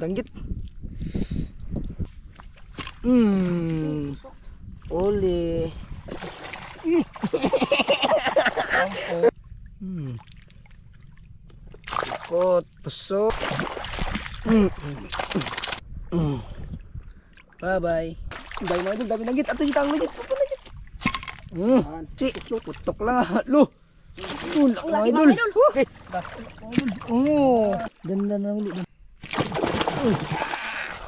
Danggit. Uli. Ikot, tusok. Bye-bye. Bye mga idol, dami danggit. Ato yung tang legit. Si, putok lang. Lo. Laki mga idol. Okay. Ganda na ulit.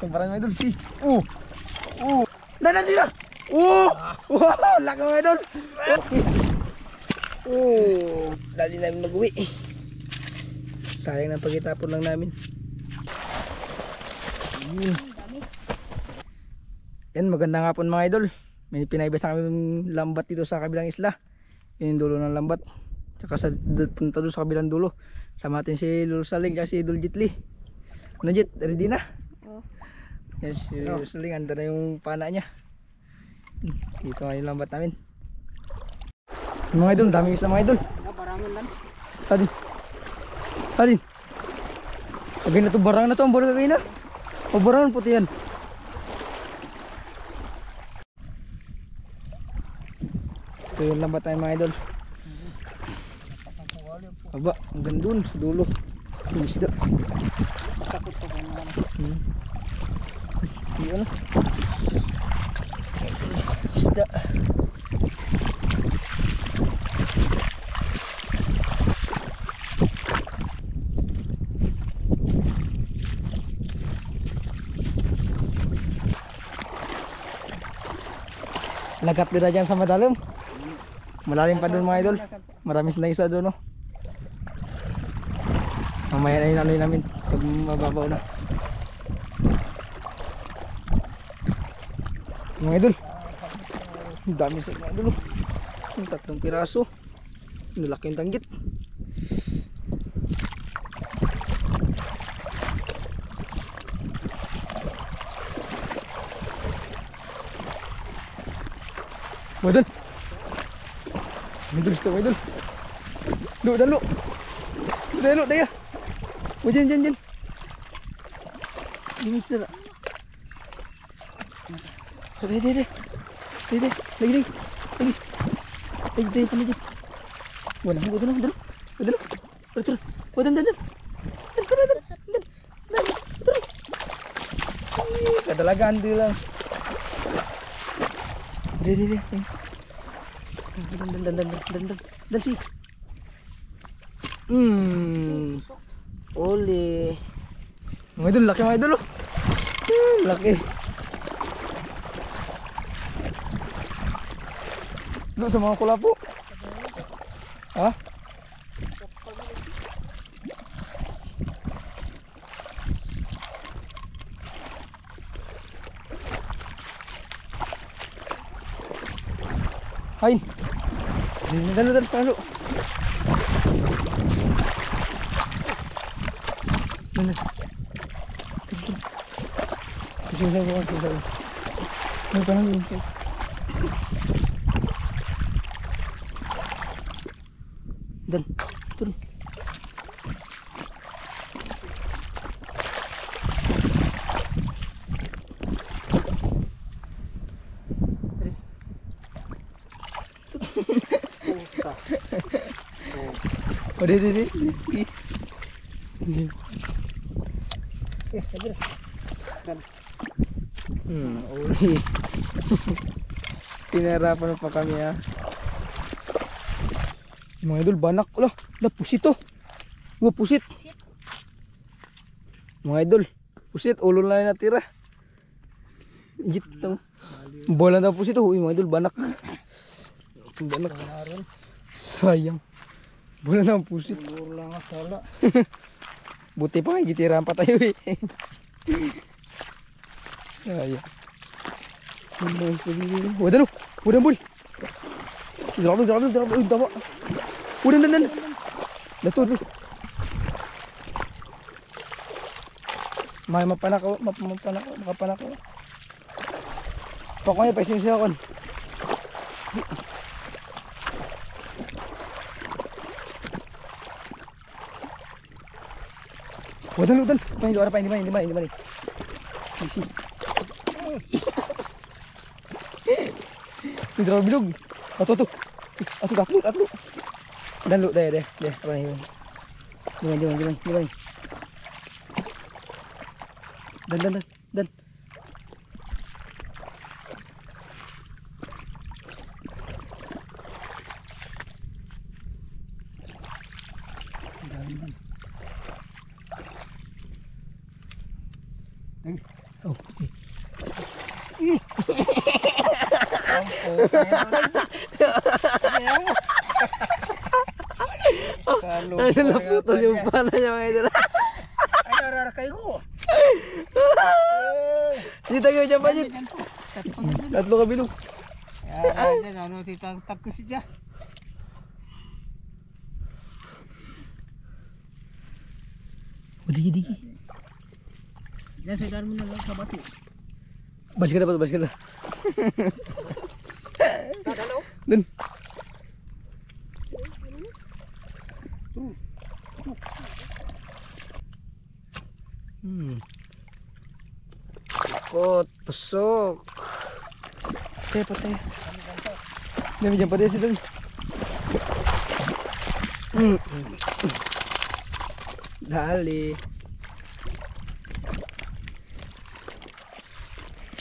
Parang mga idol. Si. Nandiyan. Wow, laki mga idol. Okay. Dali namin mag-uwi. Sayang na pagkitapon lang namin. Yan, maganda nga po mga idol. May pinaibasa kami lambat dito sa kabilang isla. Yun yung dulo ng lambat. Tsaka punta doon sa kabilang dulo. Sama natin si Lolo Saling at si Idol Jitli. Ano Jit? Ready na? Yan si Lolo Saling. Anda na yung pana niya. Dito nga yung lambat namin. Mga idol, daming isla mga idol. Barangan lang. Salin. Agay na to, barang na to. Ang barang agay na. O barangan puti yan. Ito yung lambat tayo mga idol. Aba, ang gandun sa dulo. Yung isda. Takot ko kung ano. Yun. Isda. Lagat dira dyan sa madalim. Malalim pa doon mga idol. Marami silang isa doon, no? Mamaya na yung ano namin pag mababaw na. Mga idol, ang dami sa mga idol. Yung 3 piraso. Nalaki yung danggit. Mga idol, idol, mga idol. Dalo. Dalo, daya. O dyan. Ini sila. Dede. Lagi. Dede, dyan. Wala, dalo. Dalo. Dan. Kadalagaan din lang. Dede. Dan sih. Uli. Mga idol, laki mga idol. Laki. Doon sa mga kulapo. Ha? Hain. Dalo. Mana? Susah. Ini tangan ini. Dan turun. Dede. Uli. Pinarapan pa kami ha. Mga idol, banak. Wala, pusit to. Pusit. Mga idol, pusit. Ulo na natira. Igit to. Bola na pusit to. Uy mga idol, banak. Sayang. Bola na pusit. Siguro lang asala. Buti pa, gitirahan pa tayo eh. Ayan. Wadah bul. Grabe. Uy, tama. Dan. Dato. May mapanak ako. Pokoknya paisin siya kon. Wadan, wadan. Main luar pa, hindi main. Isi. Ini terlalu bilog. Atuh. Atuh. Dan lu deh. Apa nih? Gimana? Dan. Oh, okay. Kalau Ay, naputol yung pala niya mga idol. ay orar kayo. Dito kayo dyan pa dyan. Tatlo ka bilog. Ya, ano titangtag ko siya. Oh, digi. Yan sa dami na lang sa batu. Balis ka na. Dadalo. Dun. Ikot, tusok. Patay. Dami dyan pa din sila. Dali.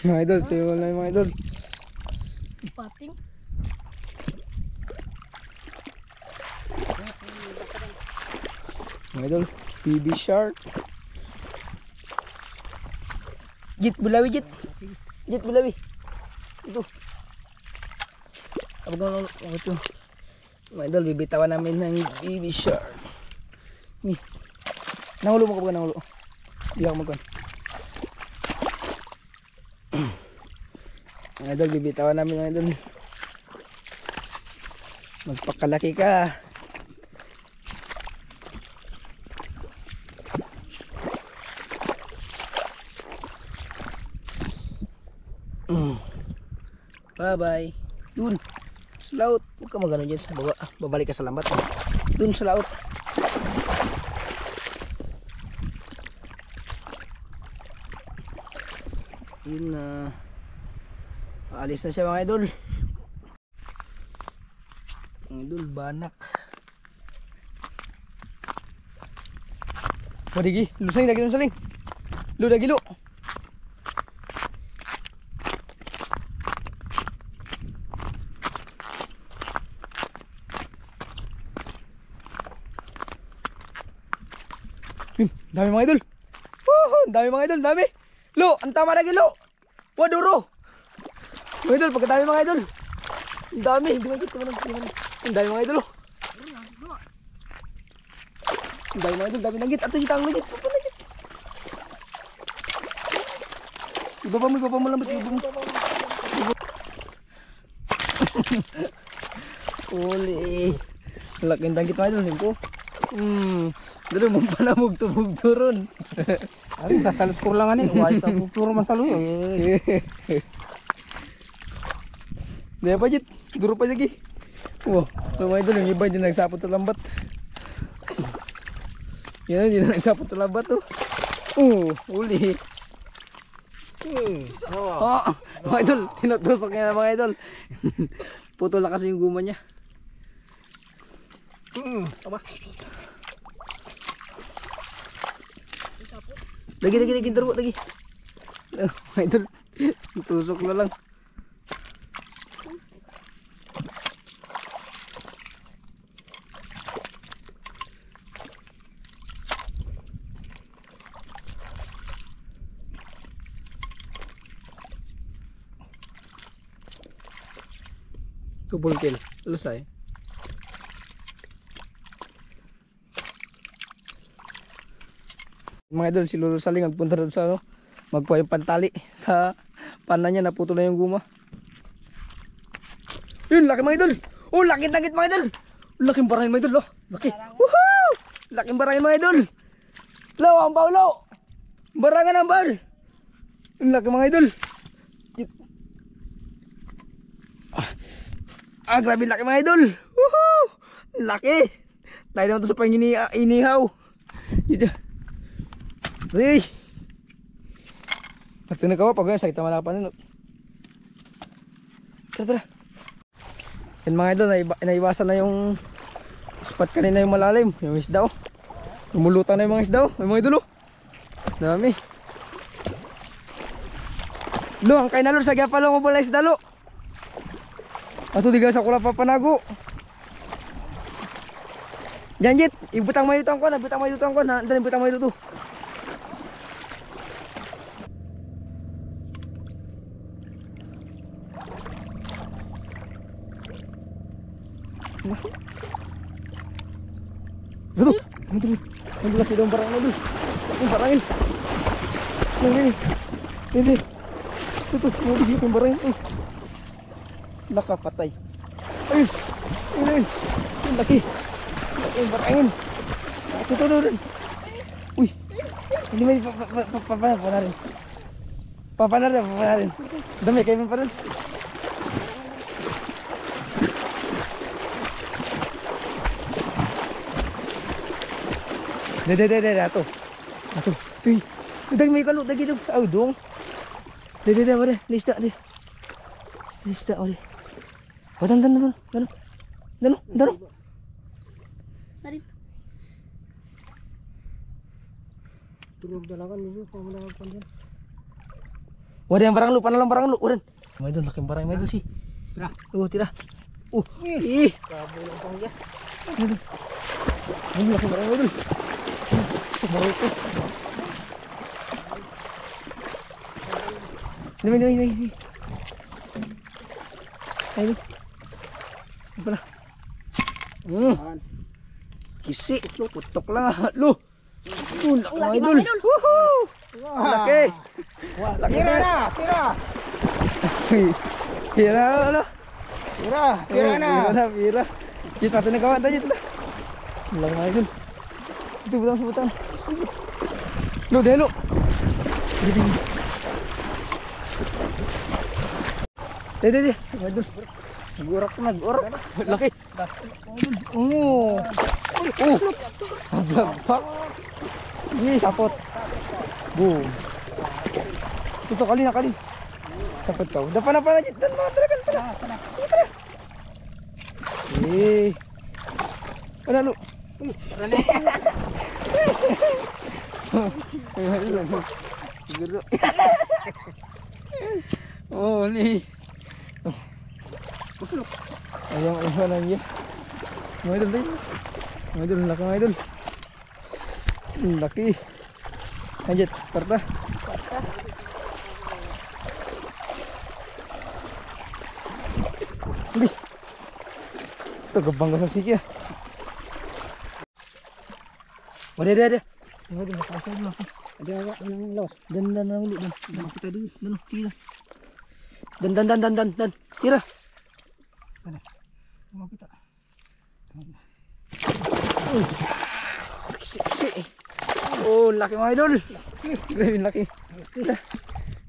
Mga idol, tiwala na yung mga idol. Pating. Mga idol, BB shark. Jit bulawi. Ito. Ito. Mga idol, bibitawan namin ng BB shark. Nih. Nangulo mo ka ba? Hindi ako magkuhan. Mga idol, bibitawan namin mga idol. Magpakalaki ka. Bye bye. Dun sa laut. Huwag ka magano dyan sa baba. Babalik ka sa lambat. Dun sa laut. Yun na. Aalis na siya mga idol. Mga idol, banak. Wadigi, lusang lagi ng saling. Lu lagi lu. Dami mga idol. Dami mga idol, dami. Lu, ang tama lagi lu. Waduro. Mga idol, pagkadami mga idol. Ang dami, hindi mo dito. Ang dami mga idol. Ang dami mga idol, dami nagit. Ato yung tang nagit. Ibaba mo lambat. Uli. Laking tanggit mga idol, himpo. Dalo mong panamog tumugturon. Ay sasalot ko lang ani. Why ta puro masaluyo. Daya pa jit, duro pa lagi. Wow, mga idol, yung iba hindi nagsapot sa lambat. Yan, hindi na nagsapot sa lambat oh. Uli. Oh, mga idol, tinutusok niya na mga idol. Putol na kasi yung guma niya. Aba. Lagi, daro, lagi. Mga idol, tusok na lang. Double kill, selesai. Mga idol, si Lolo Saling nagpunta doon sa ano, magpuha yung pantali sa panan niya, naputol na yung guma. Yun, laki mga idol. Oh, laki nagit mga idol. Laking barahin mga idol, oh. Laki. Woohoo! Laking barahin mga idol. Lo, ang baulo. Barangan ang baul. Yun, laki mga idol. Grabe laki mga idol. Woohoo! Laki. Tayo naman ito sa panginihaw. Dito. Uy! Pag tinagawa, pag ganyan, sakit naman ako paninot. Tara, tara. Yan mga idol, naiwasan na yung spot kanina yung malalim. Yung isda oh. Lumulutan na yung mga isda oh. Yung mga idol oh. Dami. Lo, ang kain na lo, sagya pa lang mo pala isda lo. Ato di sa kula papanago. Janjit, ibutang mo itong ko na, ibutang mo itong ko na, dan ibutang mo ito. Duduk, itu, ini lagi dong barang dulu, ini barangin, ini, tuh, mau dihitung barangin tuh, nakapatay, ini lagi barangin, tuh, wih, ini may papanarin, dami kayo papanan. Dede, ato. Tuy. Udah may kanu lagi tu. Au dong. Dede, bare. Lista dia. Lista oleh. Oh, dan. Mari. Turun dalakan dulu kalau mau panjang. Wadah yang barang lu, panalang barang lu, uran. Maidul laking barang maidul sih. Tira. Tira. Ih. Kabul ang dia. Ini laking barang maidul. Baru itu. Ini. Ayo. Apa lah? Kisi, putok lah lu. Laki idol. Laki. Laki Tira. Tira. Kita tena kawan tadi tu. Lang idol. Itu butang. Lu deh lu. Deh. Idol. Nag-urak. Laki. Agak. Ih, sapot. Boom. Tutok kali. Sapot kau. Depan apa aja? Dan mau terakan pana. Mana lu? Oh, ni. Ayam aja. Idol laki. Laki. Lanjut, parta. Di. Tuh gebang ke sasik ya. Ada. Tengok dia lepas dulu. Ada agak yang los. Dan dulu dan. Kita dulu. Dan sini. Dan. Kira. Mana? Mau kita. Kisi. Oh, laki mga idol. Grabe laki.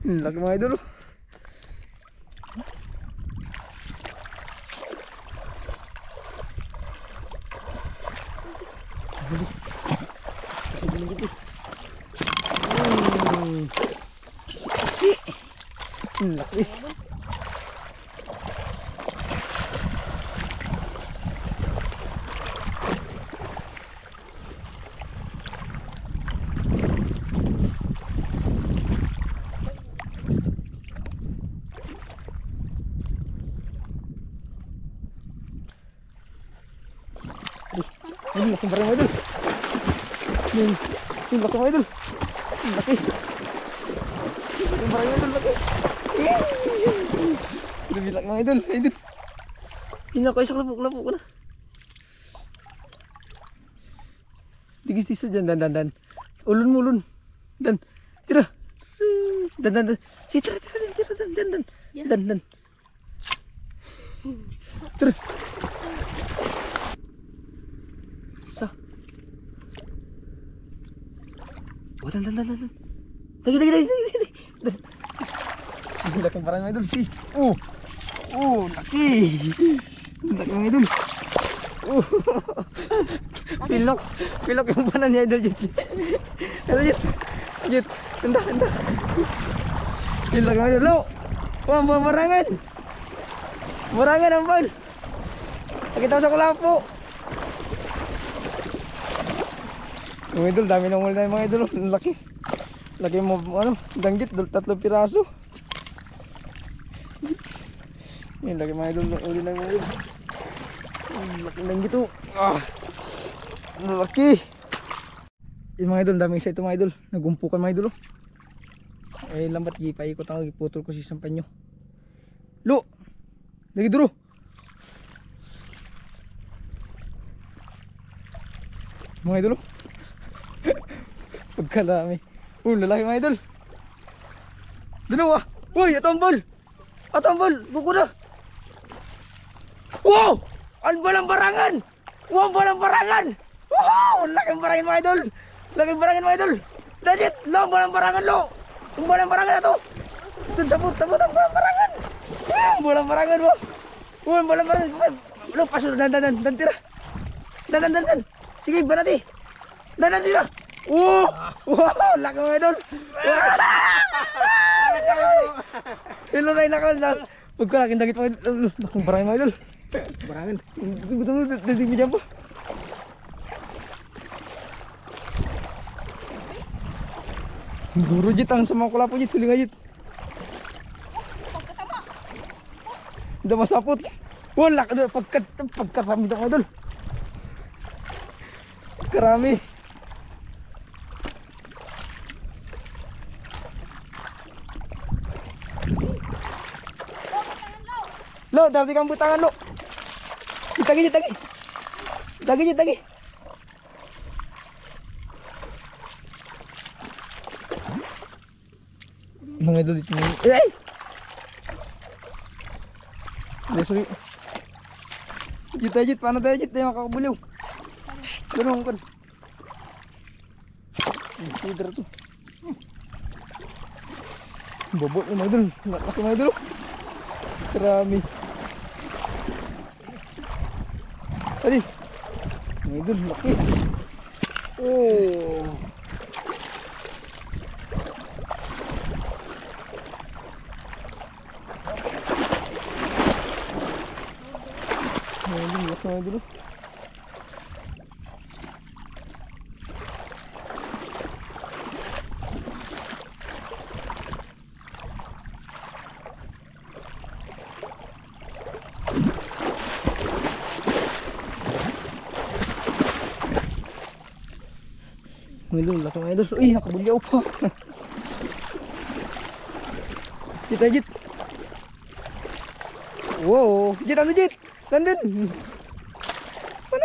Laki mga idol. Kisi. Laki. Ini laki barang idol. Ini laki idol. Laki. Ini barang idol laki. Lebih laki idol. Ini ako isang lapuk ko na. Tigis saja dan. Ulun. Dan. Tira. Dan. Si tira dan. Terus. Sa. Oh, dan. Lagi. Laki barang idol sih. Laki. Laki mga idol. Pilok yung banan niya idol dyan. Jit, tanda. Yun lang mga idol. Lo! Marangan! Marangan ang bal! Nakita ko sa kulapo! Mga idol, dami nang huli na yung mga idol. Ang laki. Laki mo, danggit, 3 piraso. Yan, laki mga idol, huli na yung mga idol. Ang laki danggit oh. Ang laki. Yung mga idol, daming isa ito mga idol. Nagumpukan mga idol oh. Ay lambat, paikot ako, iputol ko si isang panyo. Lo! Lagi duro! Mga idol oh. Pagkalami. Lalaki mga idol. Dalawa. Uy, ito ang ball. Ito ang ball. Buko na. Wow! Ang balang barangan. Wow, balang barangan. Wow! Laking barangan mga idol. Laking barangan mga idol. Legit. Lo, balang barangan lo. Ang balang barangan na to. Dun sa puta-puta ang balang barangan. Wow, balang barangan mo. Wow, balang barangan. Lo, paso. Dan. Tira. Dan. Sige, banati. Dan, tira. Wow! Wow! Laki mga idol! Wow! Hello na inakal na. Huwag ka laking dagit mga idol. Laking barangay mga idol. Barangan. Gutom mo, dadig mo dyan po. Duro jit ang sama ko lapo jit. Suling nga jit. Hindi masapot. Wow! Pagkarami ito mga idol. Karami. Lo, dati kang butangan lo. Itagi. Mga idol dito. Ay! Sorry. Jit, paano tayo jit? Tayo makakabuliw. Ganun kan. Sidra to. Bobot mga idol. Laki mga idol. Karami. Adi. Mga idol, laki. Oh. Mga idol, laki mga idol. Mga idol, laki mga idol. Uy, nakabulyaw pa. Jit. Wow. Jit, ano jit? Nandun. Ano?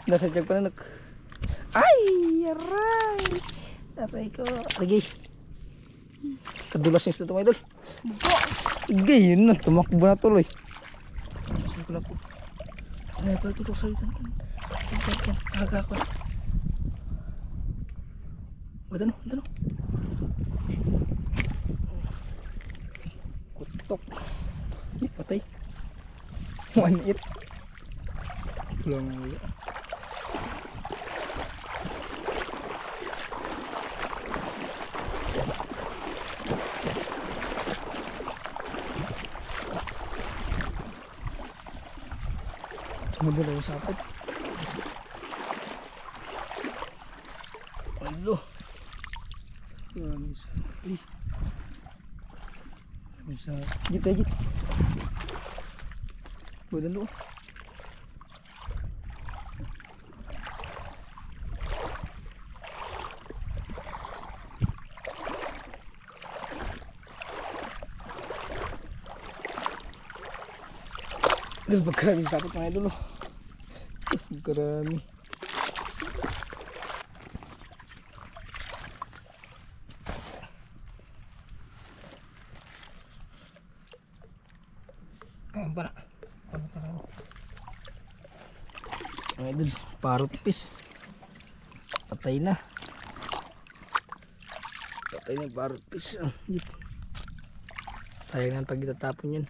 Nasa dyan pa na Ay, aray ko. Lagi. Kadulas yung ito mga idol. Lagi, yun na. Tumakbo na tuloy. Saan ko lang po. Ano pa ito salitan ko. Yan. Aga ako. Wadano. Kutok. Patay. 1-8. Pulang ulo. Sumudol yung sapad. Alo. Jit. Budan lo. Pagkarami sapot mga idol. Pagkarami. Para. Mga idol, parot fish. Patay na parot fish. Sayang na pag itatapon yun.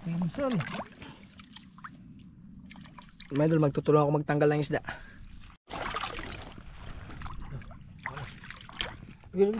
Pinsan. Mga idol, magtutulong ako magtanggal ng isda. Ganun.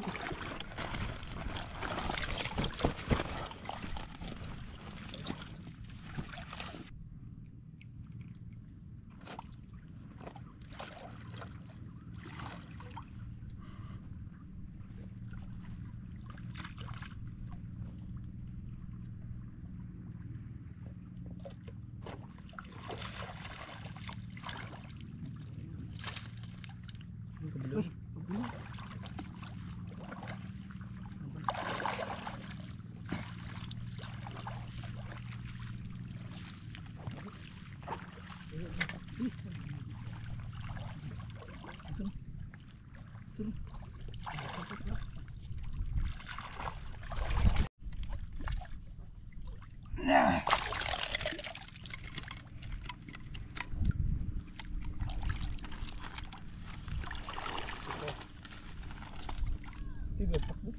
Tiga takbo.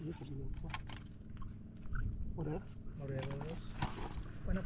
Ini kedua apa? Udah. Morelos. Pana.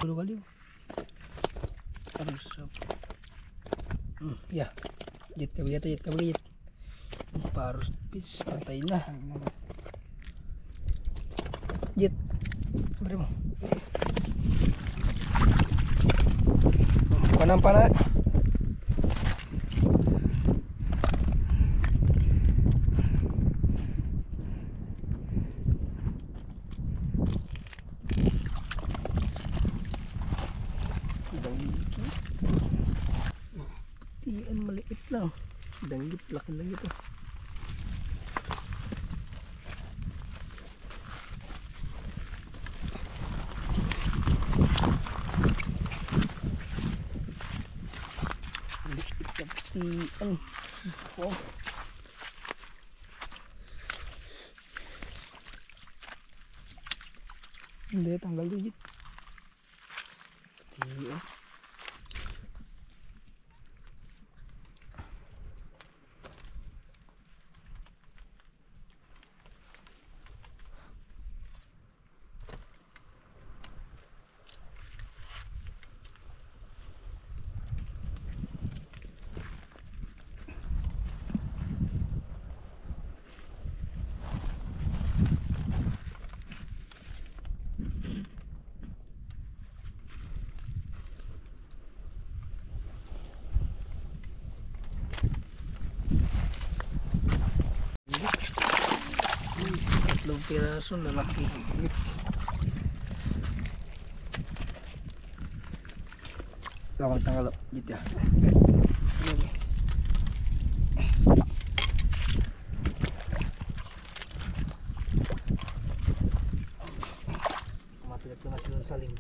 Dulu kali. Terus. Ya. Jit kabagayat. Parus pis patay na. Jit. Sabi mo. Panang pana. Tiyan maliit lang. Danggit, laki lang ito. Maliit na tiyan. Oh. Hindi, tanggal digit. Tiyan. Tatlong piraso lalaki. Tanggal gitu ya. Matigat ko na sila saling.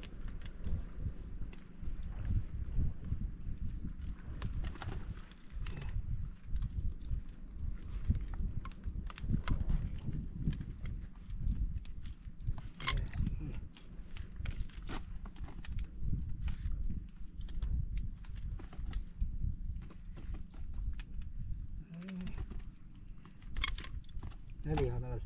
Dali, hangal.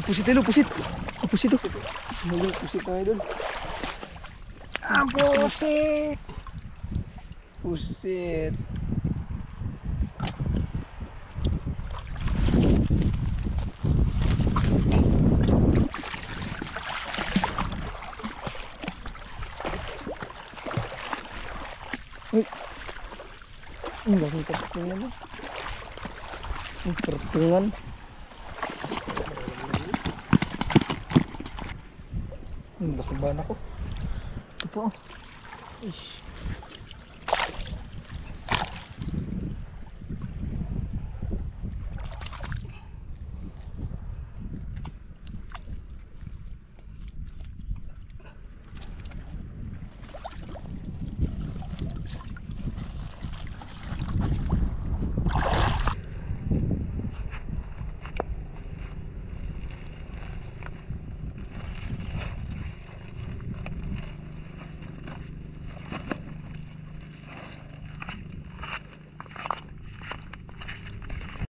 Pusit dulu, pusit. Pusit tuh. Dulu pusit aja dulu. Pusit. Pusit. Ang laki pertungan mo. Ang pertungan. Ang laki ba na ko? Ito po. Ish.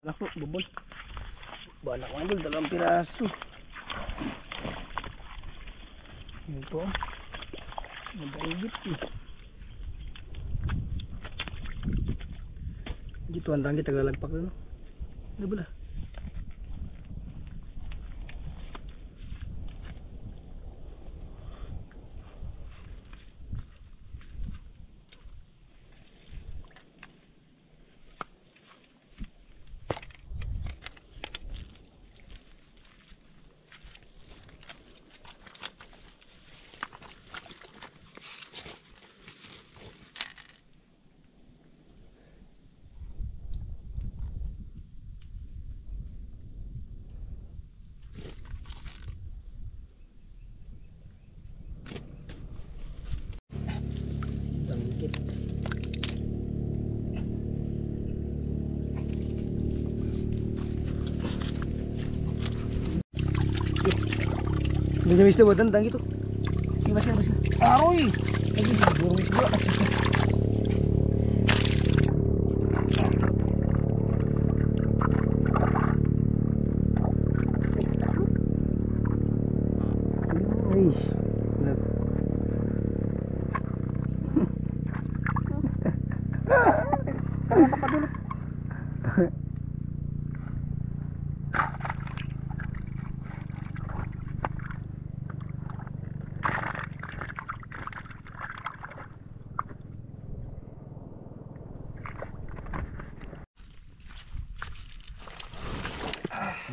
Ako, bubol. Banak mga idol, 2 piraso. Yan po. Mabaigit eh. Dito ang tangi taglalagpak na no. Ano ba na? Tanggit. Hindi na buat tentang gitu. Ini masih masih. Aroy. Lagi burung juga. Eish.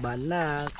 Banak.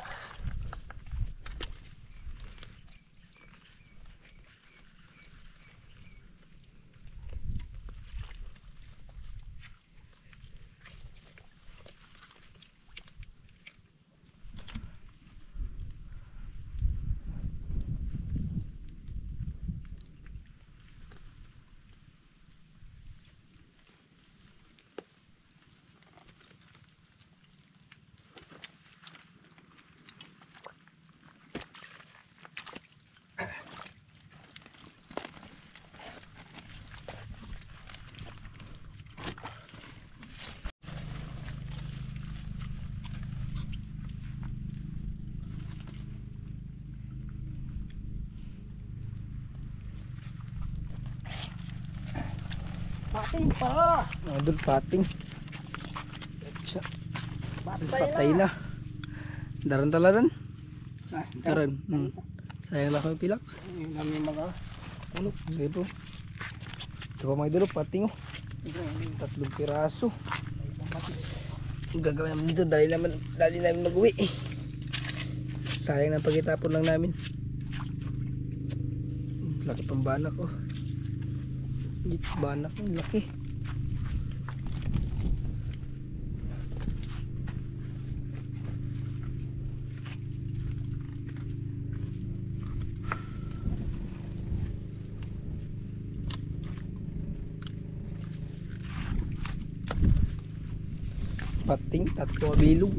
Pating pa. Idol pating. Siya. Patay na. Daran taladan. Daran. Sayang lang kami pilak. Ang dami mga Ano? Sige po. Ito pa mga idol, pating oh. 3 piraso. Ang gagawin namin dito, dali namin mag-uwi. Sayang na pagkitapon lang namin. Laki pang banak oh. Banak ang laki. Pating, 3 bilog.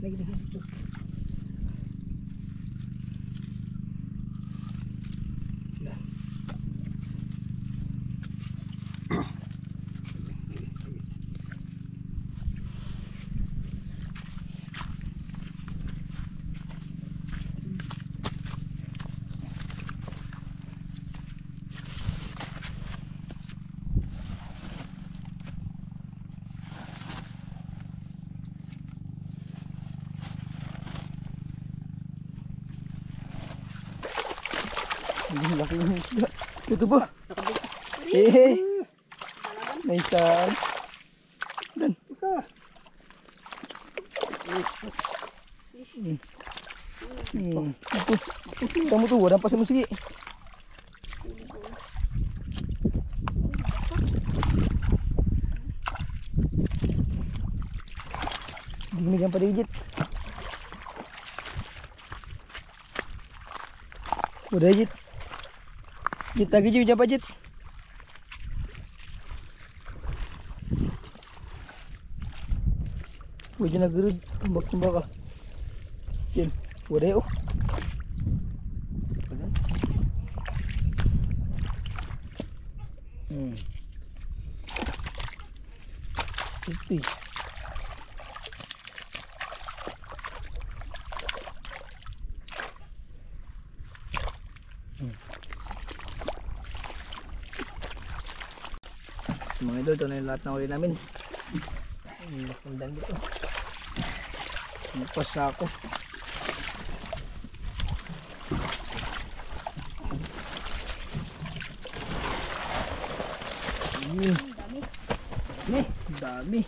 Lagi dito. Ang laki ng isda. Ito ba? Eh, naisan. Dan. Ika. Ito. Kamu tuh, wadah pasang musik. Gini-gini pa digit. Udah jit. Jit lagi jit apa jit? Udah na gerud tumbak-tumbak ah. Jin, udah yuk. Putih. Mga idol, ito na yung lahat na uli namin. Nakundan dito. Nagpas na ako. Ayun. Dami.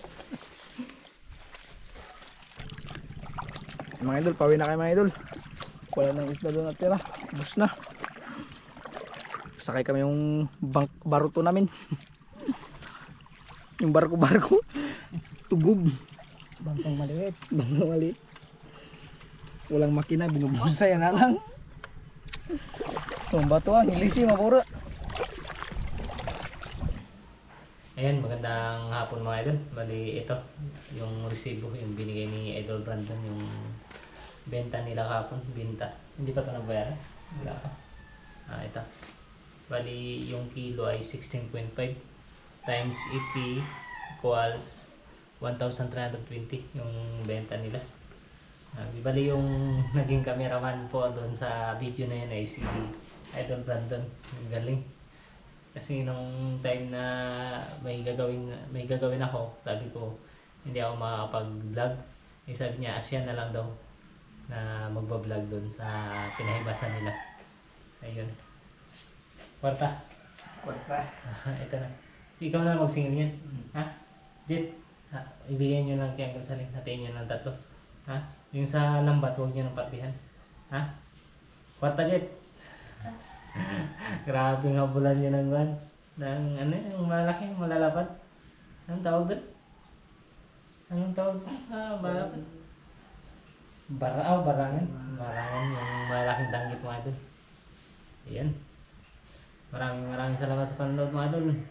Mga idol, pawi na kayo mga idol. Wala nang isla doon at tira. Bus na. Sakay kami yung baruto namin. Yung barko-barko. Tugog. Bangkang maliit. Bangkang maliit. Walang makina, binubusay na lang. Itong bato ah, nilisi, mapura. Ayan, magandang hapon mga idol. Bali, ito, yung resibo, yung binigay ni Idol Brandon, yung benta nila kahapon. Benta. Hindi pa ito nabayaran? Wala pa. Ito. Bali, yung kilo ay 16.5 times 80 equals 1,320 yung benta nila. Bali, yung naging cameraman po doon sa video na yun ay si Idol Brandon. Ang galing. Kasi nung time na may gagawin ako, sabi ko hindi ako makakapag-vlog. Sabi niya asya na lang daw na magba-vlog doon sa pinahibasan nila. Ayun. Kwarta. Ito na. Ikaw na magsingil yan. Ha? Jet, ibigay nyo lang kay Uncle Saling. Hatiin nyo ng 3. Ha? Yung sa lambat, huwag nyo ng partihan. Ha? Kwarta, Jet. Grabe nga bulan nyo ng van. Ng ano, yung malaki, malalapad. Anong tawag doon? Anong tawag doon? Malapad. Barangan. Barangan, yung malaking danggit mga doon. Ayan. Maraming salamat sa panonood mga doon.